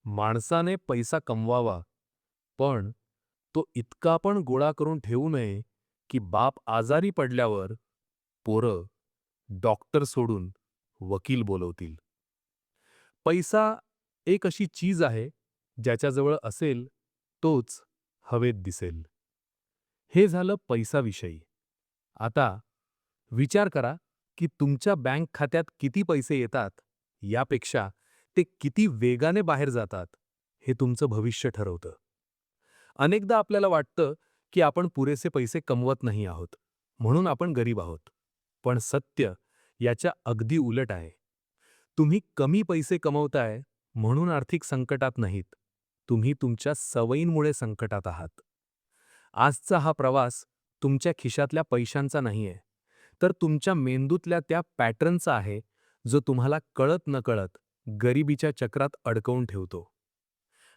माणसाने पैसा कमवावा, पण तो इतका पण गोळा करून ठेवू नये, की बाप आजारी पडल्यावर पोरं डॉक्टर सोडून वकील बोलवतील. पैसा एक अशी चीज आहे, ज्याच्याजवळ असेल तोच हवेत दिसेल. हे झालं पैसाविषयी. आता विचार करा, की तुमच्या बँक खात्यात किती पैसे येतात, यापेक्षा ते किती वेगाने बाहेर जातात, हे तुमचं भविष्य ठरवतं. अनेकदा आपल्याला वाटतं, की आपण पुरेसे पैसे कमवत नाही आहोत, म्हणून आपण गरीब आहोत. पण सत्य याच्या अगदी उलट आहे. तुम्ही कमी पैसे कमवताय म्हणून आर्थिक संकटात नाहीत. तुम्ही तुमच्या सवयींमुळे संकटात आहात. आजचा हा प्रवास तुमच्या खिशातल्या पैशांचा नाहीये, तर तुमच्या मेंदूतल्या त्या पॅटर्नचा आहे, जो तुम्हाला कळत-नकळत गरिबीच्या चक्रात अडकवून ठेवतो.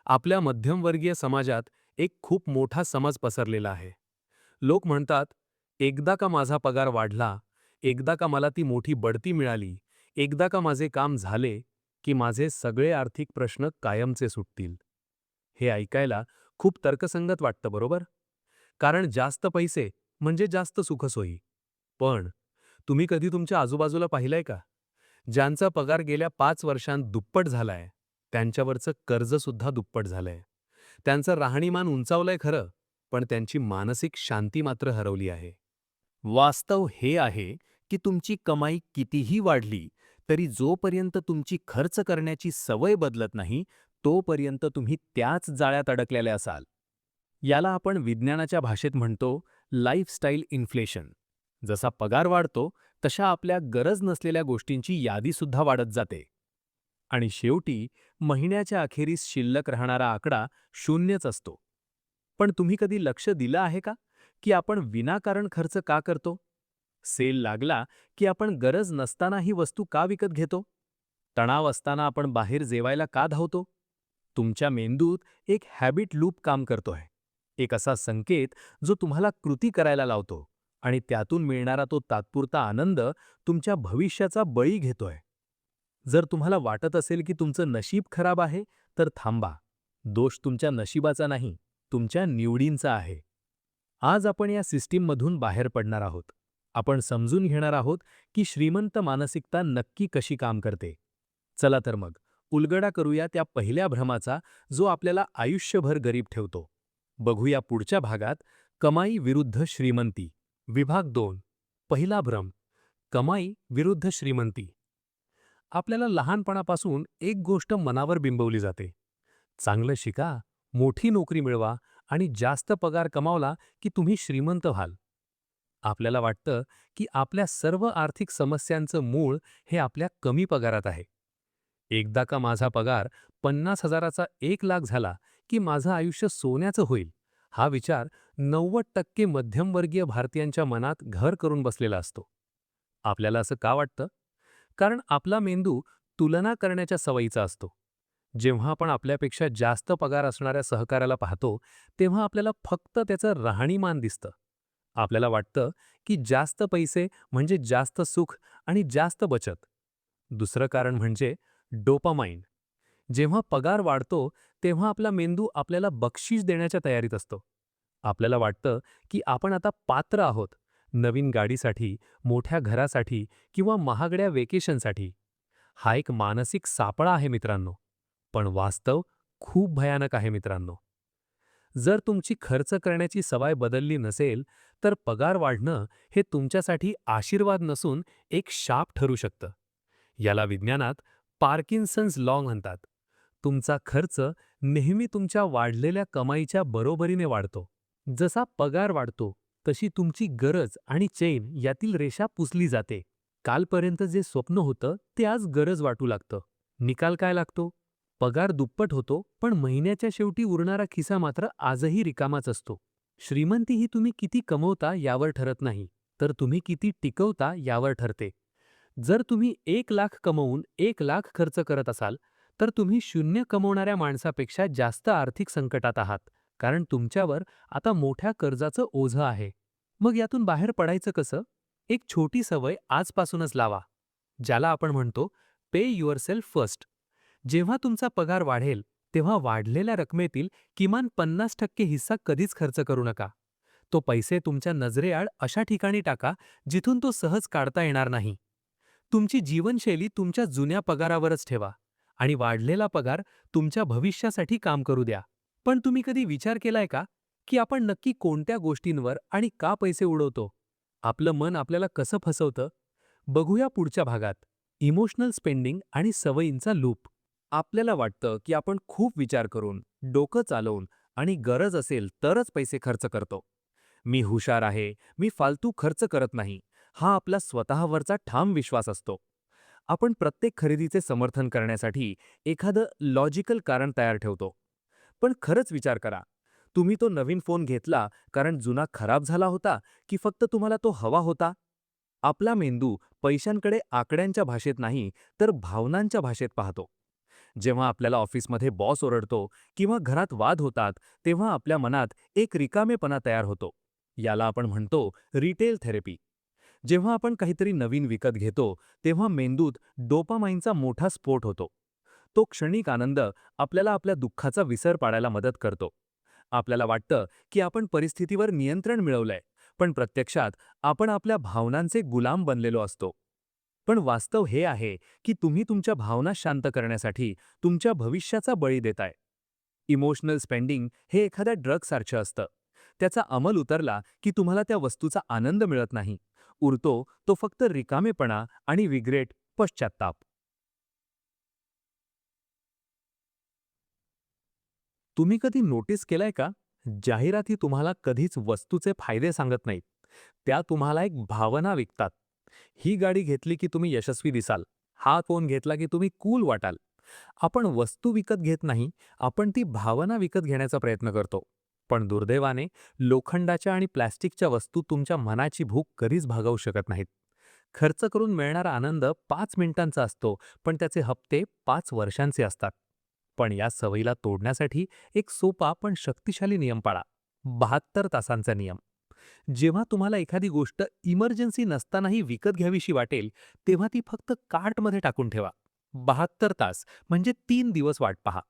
आपल्या मध्यमवर्गीय समाजात एक खूप मोठा समज पसरलेला आहे. लोक म्हणतात, एकदा का माझा पगार वाढला, एकदा का मला ती मोठी बढती मिळाली, एकदा का माझे काम झाले, की माझे सगळे आर्थिक प्रश्न कायमचे सुटतील. हे ऐकायला खूप तर्कसंगत वाटतं, बरोबर? कारण जास्त पैसे म्हणजे जास्त सुखसोयी. पण तुम्ही कधी तुमच्या आजूबाजूला पाहिलंय का? ज्यांचा पगार गेल्या 5 वर्षांत दुप्पट झालाय, त्यांच्यावरचं कर्जसुद्धा दुप्पट झालंय. त्यांचं राहणीमान उंचावलंय खरं, पण त्यांची मानसिक शांती मात्र हरवली आहे. वास्तव हे आहे की तुमची कमाई कितीही वाढली तरी जोपर्यंत तुमची खर्च करण्याची सवय बदलत नाही, तोपर्यंत तुम्ही त्याच जाळ्यात अडकलेले असाल. याला आपण विज्ञानाच्या भाषेत म्हणतो लाईफस्टाईल इन्फ्लेशन. जसा पगार वाढतो, तशा आपल्या गरज नसलेल्या गोष्टींची यादीसुद्धा वाढत जाते. आणि शेवटी महिन्याच्या अखेरीस शिल्लक राहणारा आकडा शून्यच असतो. पण तुम्ही कधी लक्ष दिलं आहे का, की आपण विनाकारण खर्च का करतो? सेल लागला की आपण गरज नसताना ही वस्तू का विकत घेतो? तणाव असताना आपण बाहेर जेवायला का धावतो? तुमच्या मेंदूत एक हॅबिट लूप काम करतोय. एक असा संकेत जो तुम्हाला कृती करायला लावतो आणि त्यातून मिळणारा तो तात्पुरता आनंद तुमच्या भविष्याचा बळी घेतोय. जर तुम्हाला वाटत असेल की तुमचं नशीब खराब आहे, तर थांबा. दोष तुमच्या नशिबाचा नाही, तुमच्या निवडींचा आहे. आज आपण या सिस्टीममधून बाहेर पडणार आहोत. आपण समजून घेणार आहोत की श्रीमंत मानसिकता नक्की कशी काम करते. चला तर मग, उलगडा करूया त्या पहिल्या भ्रमाचा जो आपल्याला आयुष्यभर गरीब ठेवतो. बघूया पुढच्या भागात कमाई विरुद्ध श्रीमंती. विभाग 2. पहिला भ्रम, कमाई विरुद्ध श्रीमंती. आपल्याला लहानपणापासून एक गोष्ट मनावर बिंबवली जाते. चांगलं शिका, मोठी नोकरी मिळवा आणि जास्त पगार कमावला की तुम्ही श्रीमंत व्हाल. आपल्याला वाटतं की आपल्या सर्व आर्थिक समस्यांचं मूळ हे आपल्या कमी पगारात आहे. एकदा का माझा पगार 50,000चा 1,00,000 झाला की माझं आयुष्य सोन्याचं होईल, हा विचार 90% मध्यमवर्गीय भारतीयांच्या मनात घर करून बसलेला असतो. आपल्याला असं का वाटतं? कारण आपला मेंदू तुलना करण्याच्या सवयीचा असतो. जेव्हा आपण आपल्यापेक्षा जास्त पगार असणाऱ्या सहकाऱ्याला पाहतो, तेव्हा आपल्याला फक्त त्याचं राहणीमान दिसतं. आपल्याला वाटतं की जास्त पैसे म्हणजे जास्त सुख आणि जास्त बचत. दुसरं कारण म्हणजे डोपामाइन. जेव्हा पगार वाढतो, तेव्हा आपला मेंदू आपल्याला बक्षीस देण्याच्या तयारीत असतो. आपल्याला वाटतं की आपण आता पात्र आहोत नवीन गाडीसाठी, मोठ्या घरासाठी किंवा महागड्या वेकेशनसाठी. हा एक मानसिक सापळा आहे मित्रांनो. पण वास्तव खूप भयानक आहे मित्रांनो. जर तुमची खर्च करण्याची सवय बदलली नसेल, तर पगार वाढणं हे तुमच्यासाठी आशीर्वाद नसून एक शाप ठरू शकतं. याला विज्ञानात पार्किन्सन्स लॉ म्हणतात. तुमचा खर्च नेहमी तुमच्या वाढलेल्या कमाईच्या बरोबरीने वाढतो. जसा पगार वाढतो, तशी तुमची गरज आणि चैन यातील रेषा पुसली जाते. कालपर्यंत जे स्वप्न होतं ते आज गरज वाटू लागतं. निकाल काय लागतो? पगार दुप्पट होतो, पण महिन्याच्या शेवटी उरणारा खिसा मात्र आजही रिकामाच असतो. श्रीमंती ही तुम्ही किती कमवता यावर ठरत नाही, तर तुम्ही किती टिकवता यावर ठरते. जर तुम्ही 1,00,000 कमवून 1,00,000 खर्च करत असाल, तर तुम्ही शून्य कमवणाऱ्या माणसापेक्षा जास्त आर्थिक संकटात आहात, कारण तुमच्यावर आता मोठ्या कर्जाचं ओझं आहे. मग यातून बाहेर पडायचं कसं? एक छोटी सवय आजपासूनच लावा, ज्याला आपण म्हणतो पे युअरसेल्फ फर्स्ट. जेव्हा तुमचा पगार वाढेल, तेव्हा वाढलेल्या रकमेतील किमान 50% हिस्सा कधीच खर्च करू नका. तो पैसे तुमच्या नजरेआड अशा ठिकाणी टाका जिथून तो सहज काढता येणार नाही. तुमची जीवनशैली तुमच्या जुन्या पगारावरच ठेवा आणि वाढलेला पगार तुमच्या भविष्यासाठी काम करू द्या. पण तुम्ही कधी विचार केलाय का की आपण नक्की कोणत्या गोष्टींवर आणि का पैसे उडवतो? आपलं मन आपल्याला कसं फसवतं? बघूया पुढच्या भागात. इमोशनल स्पेंडिंग आणि सवयींचा लूप. आपल्याला वाटतं की आपण खूप विचार करून, डोकं चालवून आणि गरज असेल तरच पैसे खर्च करतो. मी हुशार आहे, मी फालतू खर्च करत नाही, हा आपला स्वतःवरचा ठाम विश्वास असतो. आपण प्रत्येक खरेदीचे समर्थन करण्यासाठी एखादं लॉजिकल कारण तयार ठेवतो. पण खरंच विचार करा, तुम्ही तो नवीन फोन घेतला कारण जुना खराब झाला होता की फक्त तुम्हाला तो हवा होता? आपला मेंदू पैशांकडे आकड्यांच्या भाषेत नाही, तर भावनांच्या भाषेत पाहतो. जेव्हा आपल्याला ऑफिसमध्ये बॉस ओरडतो किंवा घरात वाद होतात, तेव्हा आपल्या मनात एक रिकामेपणा तयार होतो. याला आपण म्हणतो रिटेल थेरपी. जेव्हा आपण काहीतरी नवीन विकत घेतो, तेव्हा मेंदूत डोपामाइनचा मोठा स्फोट होतो. तो क्षणिक आनंद आपल्याला आपल्या दुःखाचा विसर पाडायला मदत करतो. आपल्याला वाटतं की आपण परिस्थितीवर नियंत्रण मिळवलंय, पण प्रत्यक्षात आपण आपल्या भावनांचे गुलाम बनलेलो असतो. पण वास्तव हे आहे की तुम्ही तुमच्या भावना शांत करण्यासाठी तुमच्या भविष्याचा बळी देताय. इमोशनल स्पेंडिंग हे एखाद्या ड्रगसारखं असतं. त्याचा अंमल उतरला की तुम्हाला त्या वस्तूचा आनंद मिळत नाही. उरतो तो फक्त रिकामेपणा आणि विग्रेट, पश्चात्ताप. तुम्ही कधी नोटीस केलंय का? जाहिराती तुम्हाला कधीच वस्तूचे फायदे सांगत नाहीत. त्या तुम्हाला एक भावना विकतात. ही गाडी घेतली की तुम्ही यशस्वी दिसाल. हा फोन घेतला की तुम्ही कूल वाटाल. आपण वस्तू विकत घेत नाही, आपण ती भावना विकत घेण्याचा प्रयत्न करतो. पण दुर्दैवाने लोखंडाच्या आणि प्लास्टिकच्या वस्तू तुमच्या मनाची भूक कधीच भागवू शकत नाहीत. खर्च करून मिळणारा आनंद 5 मिनिटांचा असतो, पण त्याचे हप्ते 5 वर्षांचे असतात. पण या सवयीला तोडण्यासाठी एक सोपा पण शक्तिशाली नियम पाळा. 72 तासांचा नियम. जेव्हा तुम्हाला एखादी गोष्ट इमर्जन्सी नसतानाही विकत घ्यावीशी वाटेल, तेव्हा ती फक्त कार्टमध्ये टाकून ठेवा. 72 तास म्हणजे 3 दिवस वाट पहा.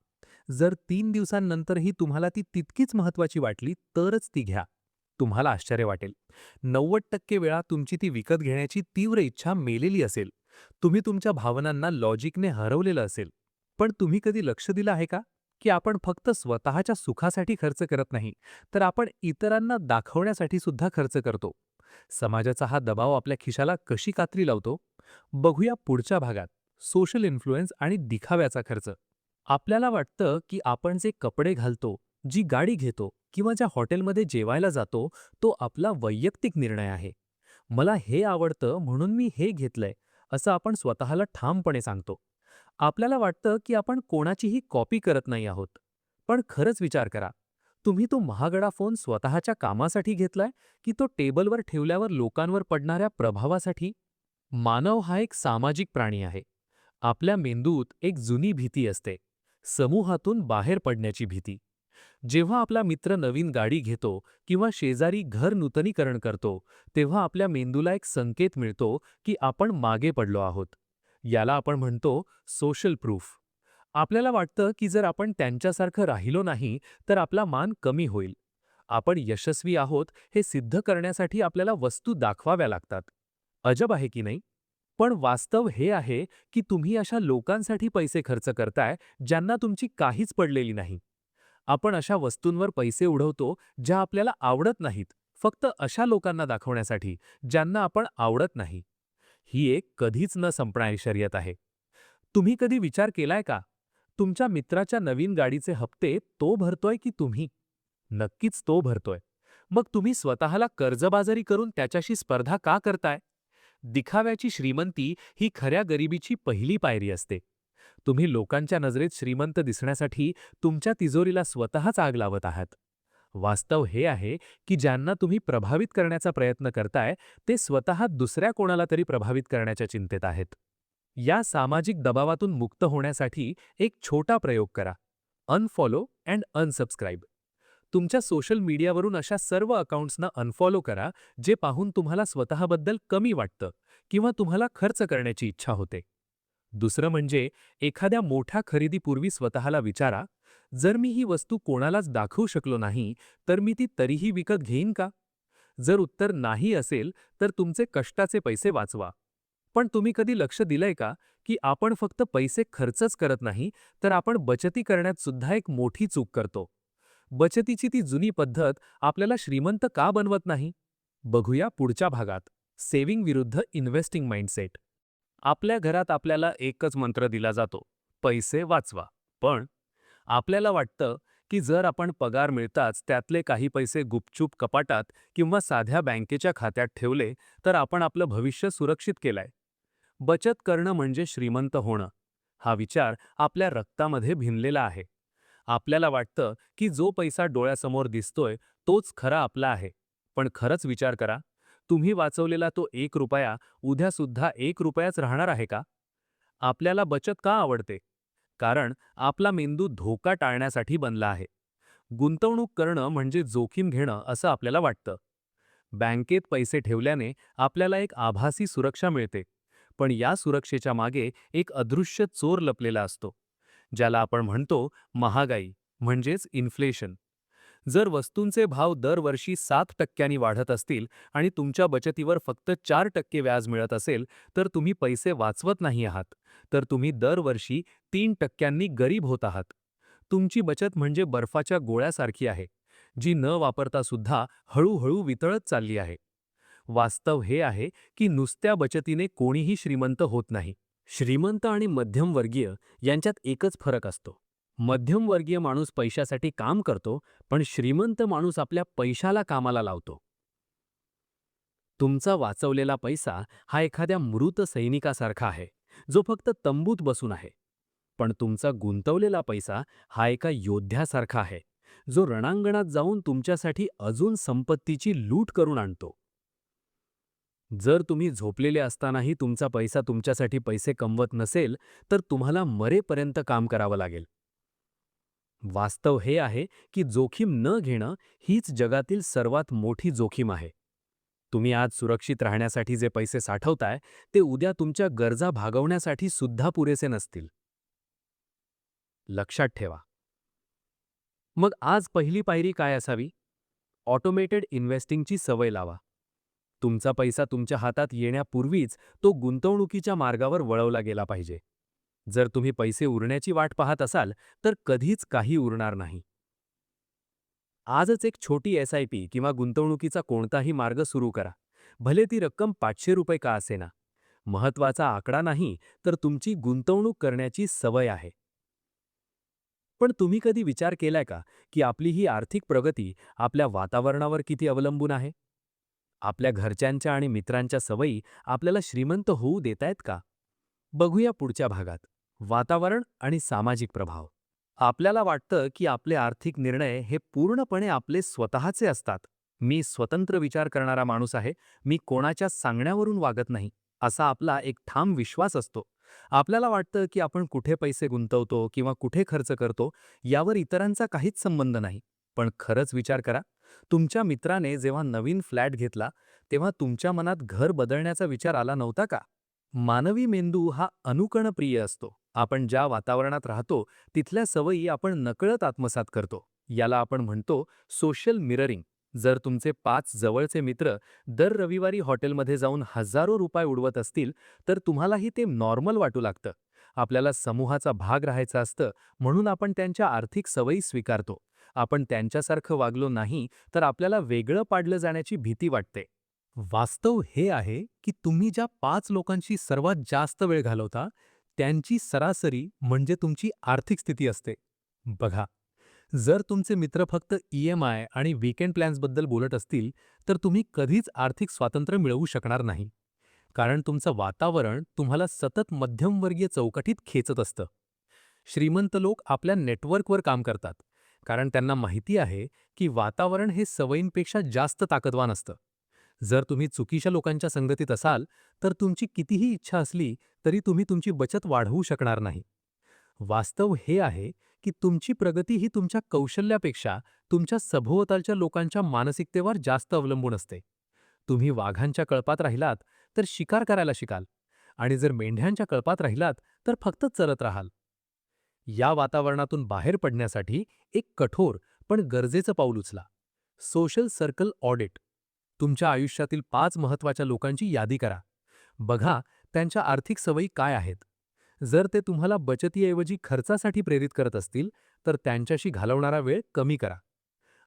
जर 3 दिवसांनंतरही तुम्हाला ती तितकीच महत्त्वाची वाटली, तरच ती घ्या. तुम्हाला आश्चर्य वाटेल. 90% वेळा तुमची ती विकत घेण्याची तीव्र इच्छा मेलेली असेल. तुम्ही तुमच्या भावनांना लॉजिकने हरवलेलं असेल. पण तुम्ही कधी लक्ष दिलं आहे का, की आपण फक्त स्वतःच्या सुखासाठी खर्च करत नाही, तर आपण इतरांना दाखवण्यासाठी सुद्धा खर्च करतो. समाजाचा हा दबाव आपल्या खिशाला कशी कात्री लावतो? बघूया पुढच्या भागात. सोशल इन्फ्लुएन्स आणि दिखाव्याचा खर्च. आपल्याला वाटतं की आपण जे कपडे घालतो, जी गाडी घेतो किंवा ज्या हॉटेलमध्ये जेवायला जातो, तो आपला वैयक्तिक निर्णय आहे. मला हे आवडतं म्हणून मी हे घेतलंय, असं आपण स्वतःला ठामपणे सांगतो. आपल्याला वाटतं की आपण कोणाचीही कॉपी करत नाही आहोत. पण खरंच विचार करा, तुम्ही तो महागडा फोन स्वतःच्या कामासाठी घेतलाय की तो टेबलवर ठेवल्यावर लोकांवर पडणाऱ्या प्रभावासाठी? मानव हा एक सामाजिक प्राणी आहे. आपल्या मेंदूत एक जुनी भीती असते, समूहातून बाहेर पडण्याची भीती. जेव्हा आपला मित्र नवीन गाडी घेतो किंवा शेजारी घर नूतनीकरण करतो, तेव्हा आपल्या मेंदूला एक संकेत मिळतो की आपण मागे पडलो आहोत. याला आपण म्हणतो सोशल प्रूफ. आपल्याला वाटतं की जर आपण त्यांच्यासारखं राहिलो नाही, तर आपला मान कमी होईल. आपण यशस्वी आहोत हे सिद्ध करण्यासाठी आपल्याला वस्तू दाखवाव्या लागतात. अजब आहे की नाही? पण वास्तव हे आहे की तुम्ही अशा लोकांसाठी पैसे खर्च करताय, ज्यांना तुमची काहीच पडलेली नाही. आपण अशा वस्तूंवर पैसे उडवतो ज्या आपल्याला आवडत नाहीत, फक्त अशा लोकांना दाखवण्यासाठी ज्यांना आपण आवडत नाही. ही एक कधीच न संपणारी शर्यत आहे. तुम्ही कधी विचार केलाय का? तुमच्या मित्राच्या नवीन गाडीचे हप्ते तो भरतोय की तुम्ही? नक्कीच तो भरतोय. मग तुम्ही स्वतःला कर्जबाजारी करून त्याच्याशी स्पर्धा का करताय? दिखाव्याची श्रीमंती ही खऱ्या गरिबीची पहिली पायरी असते. तुम्ही लोकांच्या नजरेत श्रीमंत दिसण्यासाठी तुमच्या तिजोरीला स्वतःच आग लावत आहात. वास्तव हे आहे की ज्यांना तुम्ही प्रभावित करण्याचा प्रयत्न करताय, ते स्वतः दुसऱ्या कोणाला तरी प्रभावित करण्याच्या चिंतेत आहेत. या सामाजिक दबावातून मुक्त होण्यासाठी एक छोटा प्रयोग करा. Unfollow and unsubscribe. तुमच्या सोशल मीडियावरून अशा सर्व अकाउंट्सना अनफॉलो करा, जे पाहून तुम्हाला स्वतःबद्दल कमी वाटतं किंवा तुम्हाला खर्च करण्याची इच्छा होते. दुसरं म्हणजे एखाद्या मोठ्या खरेदीपूर्वी स्वतःला विचारा, जर मी ही वस्तू कोणालाच दाखवू शकलो नाही, तर मी ती तरीही विकत घेईन का? जर उत्तर नाही असेल, तर तुमचे कष्टाचे पैसे वाचवा. पण तुम्ही कधी लक्ष दिलंय का, की आपण फक्त पैसे खर्चच करत नाही, तर आपण बचती करण्यात सुद्धा एक मोठी चूक करतो. बचतीची ती जुनी पद्धत आपल्याला श्रीमंत का बनवत नाही? बघूया पुढच्या भागात. सेव्हिंग विरुद्ध इन्व्हेस्टिंग माइंडसेट. आपल्या घरात आपल्याला एकच मंत्र दिला जातो, पैसे वाचवा. पण आपल्याला वाटतं, की जर आपण पगार मिळताच त्यातले काही पैसे गुपचूप कपाटात किंवा साध्या बँकेच्या खात्यात ठेवले, तर आपण आपलं भविष्य सुरक्षित केलंय. बचत करणं म्हणजे श्रीमंत होणं. हा विचार आपल्या रक्तामध्ये भिनलेला आहे. आपल्याला वाटतं, की जो पैसा डोळ्यासमोर दिसतोय, तोच खरा आपला आहे. पण खरंच विचार करा, तुम्ही वाचवलेला तो 1 रुपया उद्यासुद्धा 1 रुपयाच राहणार आहे का? आपल्याला बचत का आवडते? कारण आपला मेंदू धोका टाळण्यासाठी बनला आहे. गुंतवणूक करणं म्हणजे जोखीम घेणं असं आपल्याला वाटतं. बँकेत पैसे ठेवल्याने आपल्याला एक आभासी सुरक्षा मिळते. पण या सुरक्षेच्या मागे एक अदृश्य चोर लपलेला असतो, ज्याला आपण म्हणतो महागाई म्हणजेच इन्फ्लेशन. जर वस्तूंचे भाव दरवर्षी 7% वाढत असतील आणि तुमच्या बचतीवर फक्त 4% व्याज मिळत असेल, तर तुम्ही पैसे वाचवत नाही आहात, तर तुम्ही दरवर्षी 3% गरीब होत आहात. तुमची बचत म्हणजे बर्फाच्या गोळ्यासारखी आहे, जी न वापरता सुद्धा हळूहळू वितळत चालली आहे. वास्तव हे आहे की नुसत्या बचतीने कोणीही श्रीमंत होत नाही. श्रीमंत आणि मध्यमवर्गीय यांच्यात एकच फरक असतो. मध्यमवर्गीय माणूस पैशासाठी काम करतो, पण श्रीमंत माणूस आपल्या पैशाला कामाला लावतो. तुमचा वाचवलेला पैसा हा एखाद्या मृत सैनिकासारखा आहे, जो फक्त तंबूत बसून आहे. पण तुमचा गुंतवलेला पैसा हा एका योद्ध्यासारखा आहे, जो रणांगणात जाऊन तुमच्यासाठी अजून संपत्तीची लूट करून आणतो. जर तुम्ही झोपलेले असतानाही तुमचा पैसा तुमच्यासाठी पैसे कमवत नसेल, तर तुम्हाला मरेपर्यंत काम करावं लागेल. वास्तव हे आहे की जोखीम न घेणं हीच जगातील सर्वात मोठी जोखीम आहे. तुम्ही आज सुरक्षित राहण्यासाठी जे पैसे साठवताय, ते उद्या तुमच्या गरजा भागवण्यासाठी सुद्धा पुरेसे नसतील. लक्षात ठेवा. मग आज पहिली पायरी काय असावी? ऑटोमेटेड इन्व्हेस्टिंगची सवय लावा. तुमचा पैसा तुमच्या हातात येण्यापूर्वीच तो गुंतवणुकीच्या मार्गावर वळवला गेला पाहिजे. जर तुम्ही पैसे उरण्याची वाट पाहत असाल, तर कधीच काही उरणार नाही. आजच एक छोटी एस-आय-पी किंवा गुंतवणुकीचा कोणताही मार्ग सुरू करा. भले ती रक्कम ₹500 का असेना. महत्त्वाचा आकडा नाही, तर तुमची गुंतवणूक करण्याची सवय आहे. पण तुम्ही कधी विचार केलाय का, की आपली ही आर्थिक प्रगती आपल्या वातावरणावर किती अवलंबून आहे? आपल्या घरच्यांच्या आणि मित्रांच्या सवयी आपल्याला श्रीमंत होऊ देतायत का? बघूया पुढच्या भागात. वातावरण आणि सामाजिक प्रभाव. आपल्याला वाटतं की आपले आर्थिक निर्णय हे पूर्णपणे आपले स्वतःचे असतात. मी स्वतंत्र विचार करणारा माणूस आहे, मी कोणाच्या सांगण्यावरून वागत नाही, असा आपला एक ठाम विश्वास असतो. आपल्याला वाटतं की आपण कुठे पैसे गुंतवतो किंवा कुठे खर्च करतो, यावर इतरांचा काहीच संबंध नाही. पण खरंच विचार करा, तुमच्या मित्राने जेव्हा नवीन फ्लॅट घेतला, तेव्हा तुमच्या मनात घर बदलण्याचा विचार आला नव्हता का? मानवी मेंदू हा अनुकरणप्रिय असतो. आपण ज्या वातावरणात राहतो, तिथल्या सवयी आपण नकळत आत्मसात करतो. याला आपण म्हणतो सोशल मिररिंग. जर तुमचे 5 जवळचे मित्र दर रविवारी हॉटेलमध्ये जाऊन हजारो रुपये उडवत असतील, तर तुम्हालाही ते नॉर्मल वाटू लागतं. आपल्याला समूहाचा भाग राहायचं असतं, म्हणून आपण त्यांच्या आर्थिक सवयी स्वीकारतो. आपण त्यांच्यासारखं वागलो नाही, तर आपल्याला वेगळं पाडलं जाण्याची भीती वाटते. वास्तव हे आहे की तुम्ही ज्या 5 लोकांशी सर्वात जास्त वेळ घालवता, त्यांची सरासरी म्हणजे तुमची आर्थिक स्थिती असते. बघा, जर तुमचे मित्र फक्त ई-एम-आय आणि वीकेंड प्लॅन्सबद्दल बोलत असतील, तर तुम्ही कधीच आर्थिक स्वातंत्र्य मिळवू शकणार नाही. कारण तुमचं वातावरण तुम्हाला सतत मध्यमवर्गीय चौकटीत खेचत असतं. श्रीमंत लोक आपल्या नेटवर्कवर काम करतात, कारण त्यांना माहिती आहे की वातावरण हे सवयींपेक्षा जास्त ताकदवान असतं. जर तुम्ही चुकीच्या लोकांच्या संगतीत असाल, तर तुमची कितीही इच्छा असली तरी तुम्ही तुमची बचत वाढवू शकणार नाही. वास्तव हे आहे की तुमची प्रगती ही तुमच्या कौशल्यापेक्षा तुमच्या सभोवतालच्या लोकांच्या मानसिकतेवर जास्त अवलंबून असते. तुम्ही वाघांच्या कळपात राहिलात तर शिकार करायला शिकाल, आणि जर मेंढ्यांच्या कळपात राहिलात तर फक्त चरत राहाल. या वातावरणातून बाहेर पडण्यासाठी एक कठोर पण गरजेचं पाऊल उचला. Social circle audit. तुमच्या आयुष्यातील 5 महत्त्वाच्या लोकांची यादी करा. बघा त्यांच्या आर्थिक सवयी काय आहेत. जर ते तुम्हाला बचतीऐवजी खर्चासाठी प्रेरित करत असतील, तर त्यांच्याशी घालवणारा वेळ कमी करा.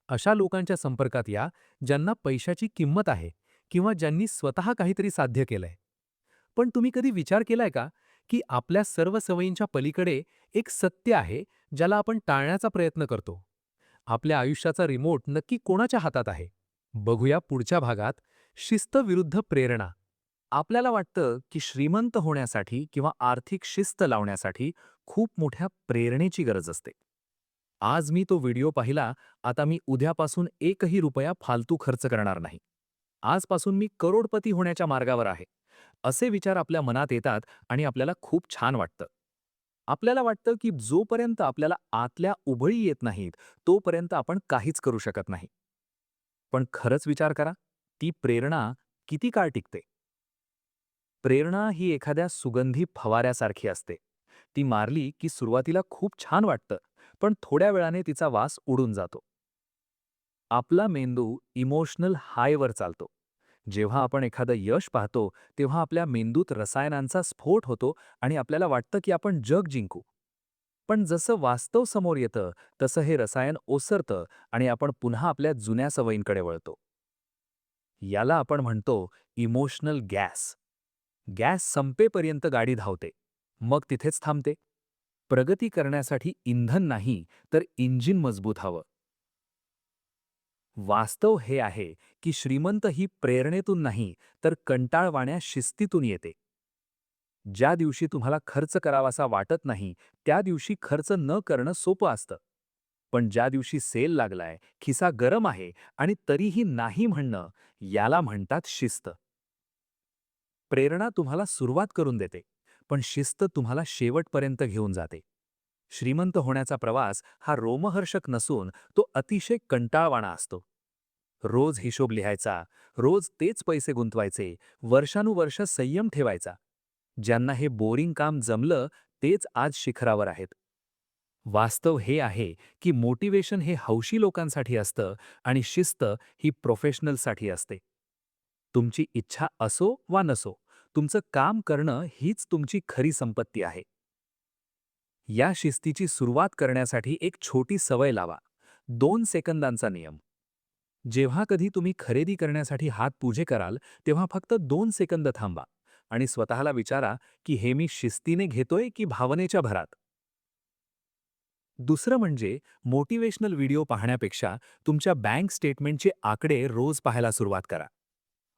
अशा लोकांच्या संपर्कात या ज्यांना पैशाची किंमत आहे किंवा ज्यांनी स्वतः काहीतरी साध्य केलंय. पण तुम्ही कधी विचार केलाय का, की आपल्या सर्व सवयींच्या पलीकडे एक सत्य आहे ज्याला आपण टाळण्याचा प्रयत्न करतो? आपल्या आयुष्याचा रिमोट नक्की कोणाच्या हातात आहे? बघूया पुढच्या भागात. शिस्त विरुद्ध प्रेरणा. आपल्याला वाटतं की श्रीमंत होण्यासाठी किंवा आर्थिक शिस्त लावण्यासाठी खूप मोठ्या प्रेरणेची गरज असते. आज मी तो व्हिडिओ पाहिला, आता मी उद्यापासून एकही रुपया फालतू खर्च करणार नाही. आजपासून मी करोडपती होण्याच्या मार्गावर आहे. असे विचार आपल्या मनात येतात आणि आपल्याला खूप छान वाटतं. आपल्याला वाटतं की जोपर्यंत आपल्याला आतल्या उबळी येत नाहीत, तोपर्यंत आपण काहीच करू शकत नाही. पण खरंच विचार करा, ती प्रेरणा किती काळ टिकते? प्रेरणा ही एखाद्या सुगंधी फवाऱ्यासारखी असते. ती मारली की सुरुवातीला खूप छान वाटतं, पण थोड्या वेळाने तिचा वास उडून जातो. आपला मेंदू इमोशनल हायवर चालतो. जेव्हा आपण एखादं यश पाहतो, तेव्हा आपल्या मेंदूत रसायनांचा स्फोट होतो आणि आपल्याला वाटतं की आपण जग जिंकू. पण जसं वास्तव समोर येतं, तसं हे रसायन ओसरतं आणि आपण पुन्हा आपल्या जुन्या सवयींकडे वळतो. याला आपण म्हणतो इमोशनल गॅस. गॅस संपेपर्यंत गाडी धावते, मग तिथेच थांबते. प्रगती करण्यासाठी इंधन नाही, तर इंजिन मजबूत हवं. वास्तव हे आहे की श्रीमंत ही प्रेरणेतून नाही, तर कंटाळवाण्या शिस्तीतून येते. ज्या दिवशी तुम्हाला खर्च करावासा वाटत नाही, त्या दिवशी खर्च न करणं सोपं असतं. पण ज्या दिवशी सेल लागलाय, खिसा गरम आहे आणि तरीही नाही म्हणणं, याला म्हणतात शिस्त. प्रेरणा तुम्हाला सुरुवात करून देते, पण शिस्त तुम्हाला शेवटपर्यंत घेऊन जाते. श्रीमंत होण्याचा प्रवास हा रोमहर्षक नसून तो अतिशय कंटाळवाणा असतो. रोज हिशोब लिहायचा, रोज तेच पैसे गुंतवायचे, वर्षानुवर्ष संयम ठेवायचा. ज्यांना हे बोरिंग काम जमलं, तेच आज शिखरावर आहेत. वास्तव हे आहे की मोटिवेशन हे हौशी लोकांसाठी असतं आणि शिस्त ही प्रोफेशनलसाठी असते. तुमची इच्छा असो वा नसो, तुमचं काम करणं हीच तुमची खरी संपत्ती आहे. या शिस्तीची सुरुवात करण्यासाठी एक छोटी सवय लावा. 2 सेकंदांचा नियम. जेव्हा कधी तुम्ही खरेदी करण्यासाठी हात पुजे कराल, तेव्हा फक्त 2 सेकंद थांबा आणि स्वतःला विचारा की हे मी शिस्तीने घेतोय की भावनेच्या भरात. दुसरं म्हणजे मोटिवेशनल व्हिडिओ पाहण्यापेक्षा तुमच्या बँक स्टेटमेंटचे आकडे रोज पाहायला सुरुवात करा.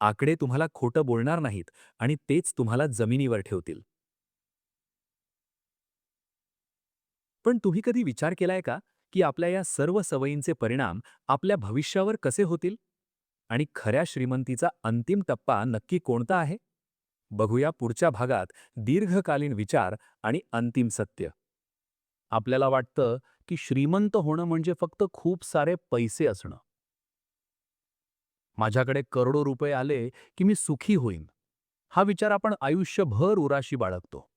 आकडे तुम्हाला खोटं बोलणार नाहीत आणि तेच तुम्हाला जमिनीवर ठेवतील. पण तुम्ही कधी विचार केलाय का की आपल्या या सर्व सवयींचे परिणाम आपल्या भविष्यावर कसे होतील? आणि खऱ्या श्रीमंतीचा अंतिम टप्पा नक्की कोणता आहे? बघूया पुढच्या भागात. दीर्घकालीन विचार आणि अंतिम सत्य. आपल्याला वाटतं की श्रीमंत होणं म्हणजे फक्त खूप सारे पैसे असणं. माझ्याकडे करोडो रुपये आले की मी सुखी होईन. हा विचार आपण आयुष्यभर उराशी बाळगतो.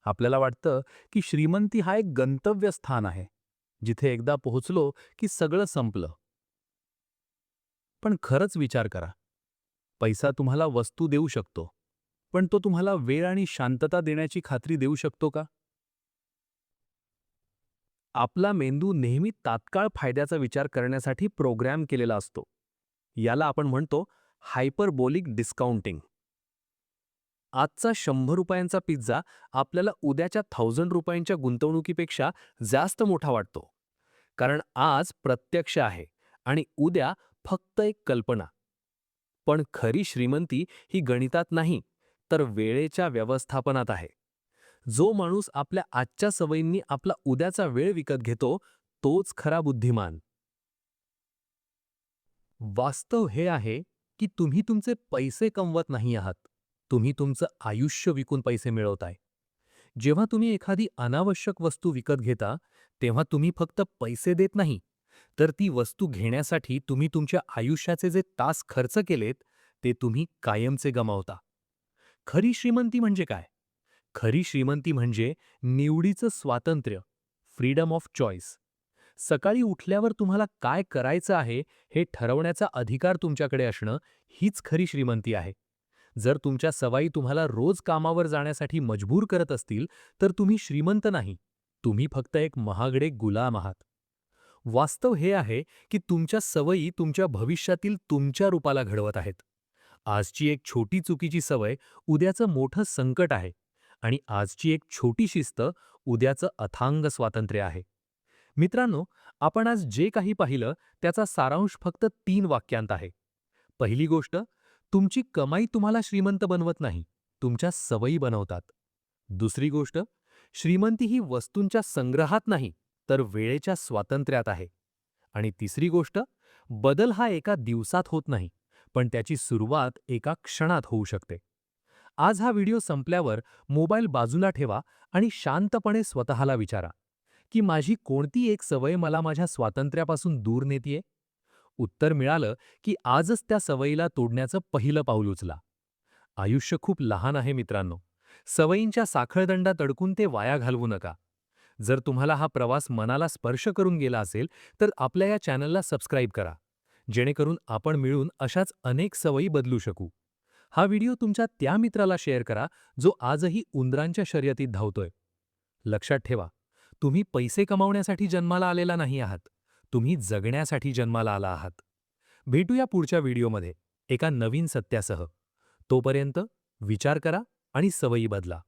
आपल्याला वाटतं की श्रीमंती हा एक गंतव्यस्थान आहे, जिथे एकदा पोहोचलो की सगळं संपलं. पण खरंच विचार करा. पैसा तुम्हाला वस्तू देऊ शकतो, पण तो तुम्हाला वेळ आणि शांतता देण्याची खात्री देऊ शकतो का? आपला मेंदू नेहमी तात्काळ फायद्याचा विचार करण्यासाठी प्रोग्रॅम केलेला असतो. याला आपण म्हणतो हायपरबोलिक डिस्काउंटिंग. आजचा 100 रुपयांचा पिझ्झा आपल्याला उद्याच्या 1000 रुपयांच्या गुंतवणुकीपेक्षा जास्त मोठा वाटतो. कारण आज प्रत्यक्ष आहे आणि उद्या फक्त एक कल्पना. पण खरी श्रीमंती ही गणितात नाही, तर वेळेच्या व्यवस्थापनात आहे. जो माणूस आपल्या आजच्या सवयींनी आपला उद्याचा वेळ विकत घेतो, तोच खरा बुद्धिमान. वास्तव हे आहे की तुम्ही तुमचे पैसे कमवत नाही आहात. तुम्ही तुमचं आयुष्य विकून पैसे मिळवताय. जेव्हा तुम्ही एखादी अनावश्यक वस्तू विकत घेता, तेव्हा तुम्ही फक्त पैसे देत नाही, तर ती वस्तू घेण्यासाठी तुम्ही तुमच्या आयुष्याचे जे तास खर्च केलेत, ते तुम्ही कायमचे गमावता. खरी श्रीमंती म्हणजे काय? खरी श्रीमंती म्हणजे निवडीचं स्वातंत्र्य, फ्रीडम ऑफ चॉईस. सकाळी उठल्यावर तुम्हाला काय करायचं आहे हे ठरवण्याचा अधिकार तुमच्याकडे असणं हीच खरी श्रीमंती आहे. जर तुमच्या सवयी तुम्हाला रोज कामावर जाण्यासाठी मजबूर करत असतील, तर तुम्ही श्रीमंत नाही. तुम्ही फक्त एक महागडे गुलाम आहात. वास्तव हे आहे की तुमच्या सवयी तुमच्या भविष्यातील तुमच्या रूपाला घडवत आहेत. आजची एक छोटी चुकीची सवय उद्याचं मोठं संकट आहे आणि आजची एक छोटी शिस्त उद्याचं अथांग स्वातंत्र्य आहे. मित्रांनो, आपण आज जे काही पाहिलं त्याचा सारांश फक्त 3 वाक्यांत आहे. पहिली गोष्ट, तुमची कमाई तुम्हाला श्रीमंत बनवत नाही, तुमच्या सवयी बनवतात. दुसरी गोष्ट, श्रीमंती ही वस्तूंच्या संग्रहात नाही, तर वेळेच्या स्वातंत्र्यात आहे. आणि तिसरी गोष्ट, बदल हा एका दिवसात होत नाही, पण त्याची सुरुवात एका क्षणात होऊ शकते. आज हा व्हिडिओ संपल्यावर मोबाईल बाजूला ठेवा आणि शांतपणे स्वतःला विचारा की माझी कोणती एक सवय मला माझ्या स्वातंत्र्यापासून दूर नेतीये? उत्तर मिळालं की आजच त्या सवयीला तोडण्याचं पहिलं पाऊल उचला. आयुष्य खूप लहान आहे मित्रांनो. सवयींच्या साखळदंडात अडकून ते वाया घालवू नका. जर तुम्हाला हा प्रवास मनाला स्पर्श करून गेला असेल तर आपल्या या चॅनलला सबस्क्राईब करा, जेणेकरून आपण मिळून अशाच अनेक सवयी बदलू शकू. हा व्हिडिओ तुमच्या त्या मित्राला शेअर करा जो आजही उंदरांच्या शर्यतीत धावतोय. लक्षात ठेवा, तुम्ही पैसे कमावण्यासाठी जन्माला आलेला नाही आहात. तुम्ही जगण्यासाठी जन्माला आला आहात. भेटूया पुढच्या व्हिडिओमध्ये एका नवीन सत्यासह. तोपर्यंत विचार करा आणि सवयी बदला.